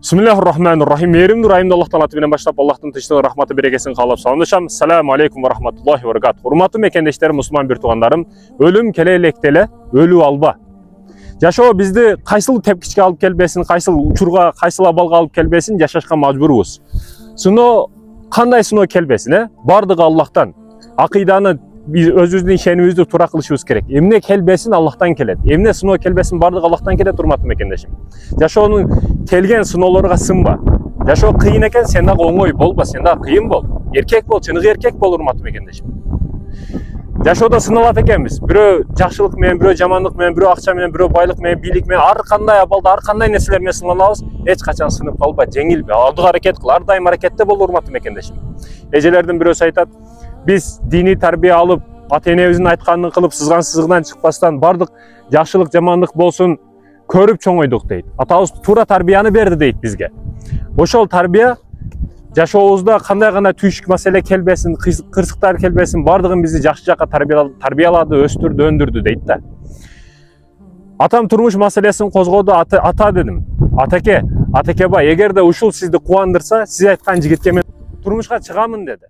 Bismillahirrahmanirrahim. Мейірімді райымды Аллах Таала атымен баштап, Аллахтың тыныштығы, рахматы, берекесін қалап саламдашам. Ассаламу алейкум ва рахматуллахи ва баракатух. Урматтуу мекендештерим, мұсылман бір туғандарым, өлім келелектеле, өлүү алба. Жашоо бизди кайсыл тепкичке алып келбесин, кайсыл учурга, кайсыл абалга алып келбесин, жашашка мажбурбуз. Сыноо кандай сыноо келбесин, бардыгы Аллахтан. Акыйданы biz özümüzdün şenimizde tura kılışımız gerek. Emne kelbesin Allah'tan kelet. Emne sınoo kelbesin bardık Allah'tan kelet urmatım ekendeşim. Yaşoonun kelgen sınoolarga sınba. Yaşoo kıyın eken sen daha oңой bolba, sen daha kıyın bol. Erkek bol, çınık erkek bol urmatım ekendeşim. Yaşooda sınalat ekenmiz. Biri jakşılık menen, biri jamanlık menen, biri akça menen, biri baylık menen, bilik menen, ar kanday abalda, ar kanday nesiler menen sınanabız. Hiç kaçan sınıp kalba, jеңилбе. Aldık hareket kıl, ar daim harekette bol urmatım ekendeşim. Ejelerden biri aytat. Biz dini tarbiya alıp, ata-энебиздин айтканын кылып, сызган-сызыгынан чыкпастан бардык жакшылык, жамандык болсун көрүп чоңойдук дейт. Атабыз туура тарбияны берди дейт бизге. Ошол тарбия жашообузда кандай гана түйшүк маселе келбесин, кырсыктар келбесин, бардыгын бизди жакшы жакка тарбиялады, өстүрдү, өндүрдү дейт да. Атам турмуш маселесин козгоду, ата дедим. Атаке бай, эгерде ушул сизди кубандырса, сиз айткан жигитке мен турмушка чыгамын деди.